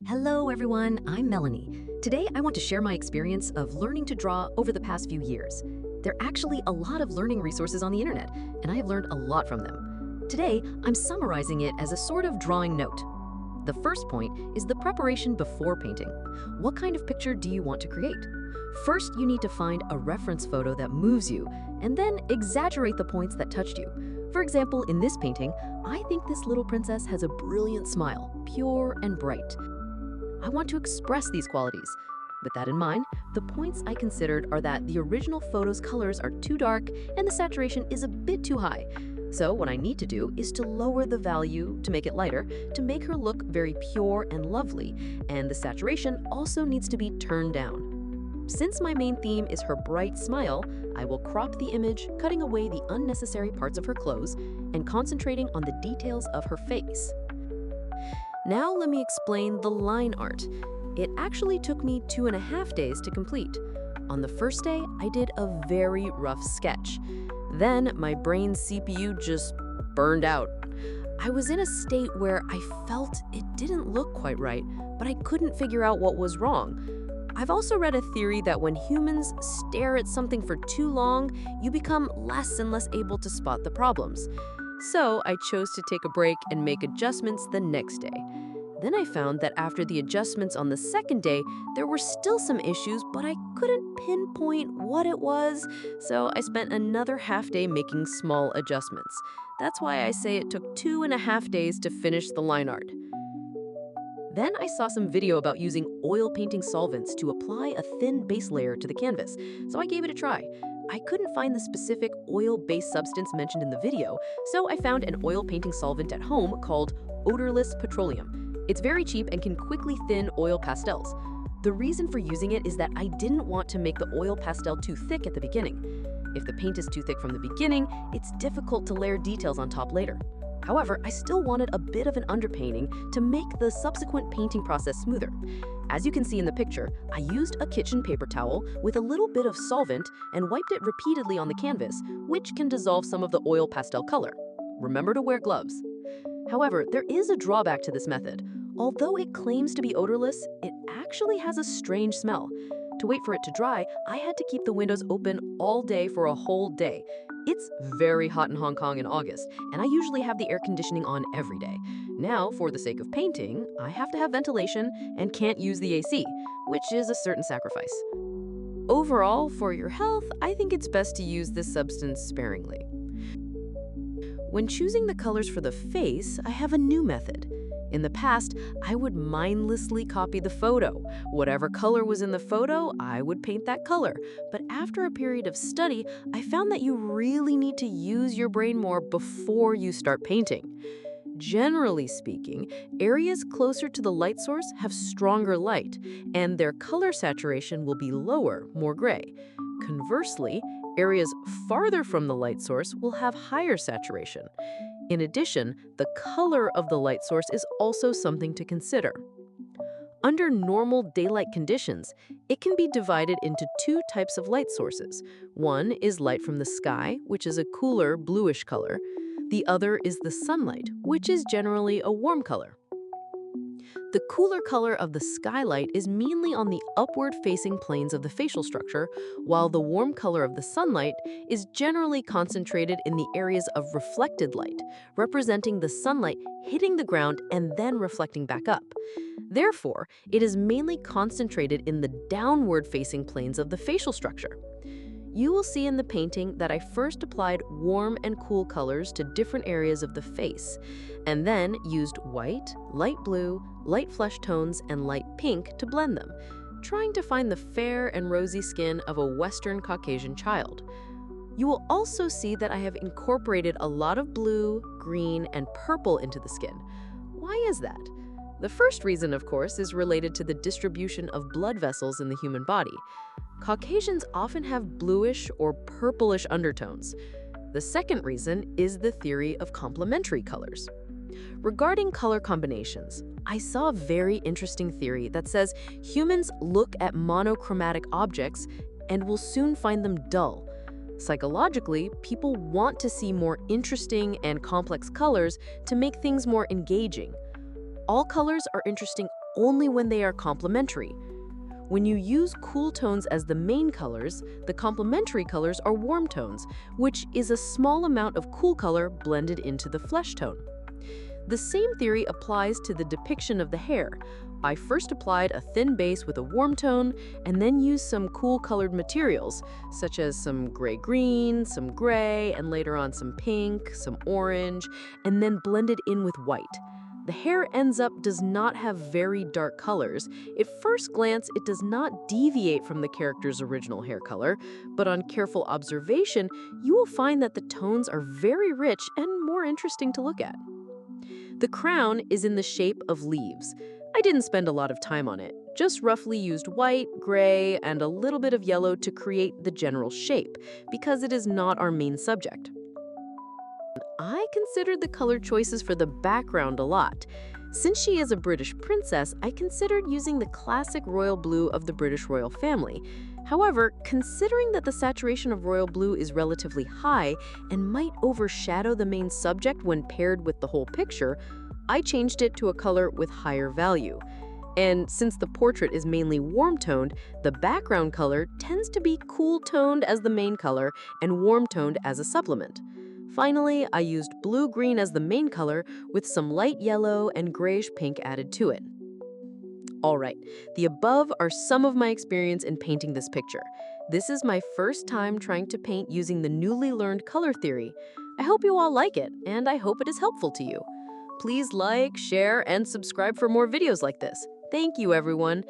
Hello everyone, I'm Melanie. Today I want to share my experience of learning to draw over the past few years. There are actually a lot of learning resources on the internet, and I have learned a lot from them. Today, I'm summarizing it as a sort of drawing note. The first point is the preparation before painting. What kind of picture do you want to create? First, you need to find a reference photo that moves you, and then exaggerate the points that touched you. For example, in this painting, I think this little princess has a brilliant smile, pure and bright. I want to express these qualities. With that in mind, the points I considered are that the original photo's colors are too dark and the saturation is a bit too high. So what I need to do is to lower the value to make it lighter, to make her look very pure and lovely, and the saturation also needs to be turned down. Since my main theme is her bright smile, I will crop the image, cutting away the unnecessary parts of her clothes and concentrating on the details of her face. Now let me explain the line art. It actually took me 2.5 days to complete. On the first day, I did a very rough sketch. Then my brain's CPU just burned out. I was in a state where I felt it didn't look quite right, but I couldn't figure out what was wrong. I've also read a theory that when humans stare at something for too long, you become less and less able to spot the problems. So I chose to take a break and make adjustments the next day. Then I found that after the adjustments on the second day, there were still some issues, but I couldn't pinpoint what it was, so I spent another half day making small adjustments. That's why I say it took 2.5 days to finish the line art. Then I saw some video about using oil painting solvents to apply a thin base layer to the canvas, so I gave it a try. I couldn't find the specific oil-based substance mentioned in the video, so I found an oil painting solvent at home called odorless petroleum. It's very cheap and can quickly thin oil pastels. The reason for using it is that I didn't want to make the oil pastel too thick at the beginning. If the paint is too thick from the beginning, it's difficult to layer details on top later. However, I still wanted a bit of an underpainting to make the subsequent painting process smoother. As you can see in the picture, I used a kitchen paper towel with a little bit of solvent and wiped it repeatedly on the canvas, which can dissolve some of the oil pastel color. Remember to wear gloves. However, there is a drawback to this method. Although it claims to be odorless, it actually has a strange smell. To wait for it to dry, I had to keep the windows open all day for a whole day. It's very hot in Hong Kong in August, and I usually have the air conditioning on every day. Now, for the sake of painting, I have to have ventilation and can't use the AC, which is a certain sacrifice. Overall, for your health, I think it's best to use this substance sparingly. When choosing the colors for the face, I have a new method. In the past, I would mindlessly copy the photo. Whatever color was in the photo, I would paint that color. But after a period of study, I found that you really need to use your brain more before you start painting. Generally speaking, areas closer to the light source have stronger light, and their color saturation will be lower, more gray. Conversely, areas farther from the light source will have higher saturation. In addition, the color of the light source is also something to consider. Under normal daylight conditions, it can be divided into two types of light sources. One is light from the sky, which is a cooler bluish color. The other is the sunlight, which is generally a warm color. The cooler color of the skylight is mainly on the upward-facing planes of the facial structure, while the warm color of the sunlight is generally concentrated in the areas of reflected light, representing the sunlight hitting the ground and then reflecting back up. Therefore, it is mainly concentrated in the downward-facing planes of the facial structure. You will see in the painting that I first applied warm and cool colors to different areas of the face, and then used white, light blue, light flesh tones, and light pink to blend them, trying to find the fair and rosy skin of a Western Caucasian child. You will also see that I have incorporated a lot of blue, green, and purple into the skin. Why is that? The first reason, of course, is related to the distribution of blood vessels in the human body. Caucasians often have bluish or purplish undertones. The second reason is the theory of complementary colors. Regarding color combinations, I saw a very interesting theory that says humans look at monochromatic objects and will soon find them dull. Psychologically, people want to see more interesting and complex colors to make things more engaging. All colors are interesting only when they are complementary. When you use cool tones as the main colors, the complementary colors are warm tones, which is a small amount of cool color blended into the flesh tone. The same theory applies to the depiction of the hair. I first applied a thin base with a warm tone and then used some cool colored materials, such as some gray-green, some gray, and later on some pink, some orange, and then blended in with white. The hair ends up does not have very dark colors. At first glance, it does not deviate from the character's original hair color, but on careful observation, you will find that the tones are very rich and more interesting to look at. The crown is in the shape of leaves. I didn't spend a lot of time on it, just roughly used white, gray, and a little bit of yellow to create the general shape, because it is not our main subject. I considered the color choices for the background a lot. Since she is a British princess, I considered using the classic royal blue of the British royal family. However, considering that the saturation of royal blue is relatively high and might overshadow the main subject when paired with the whole picture, I changed it to a color with higher value. And since the portrait is mainly warm-toned, the background color tends to be cool-toned as the main color and warm-toned as a supplement. Finally, I used blue-green as the main color with some light yellow and grayish-pink added to it. All right, the above are some of my experience in painting this picture. This is my first time trying to paint using the newly learned color theory. I hope you all like it, and I hope it is helpful to you. Please like, share, and subscribe for more videos like this. Thank you, everyone.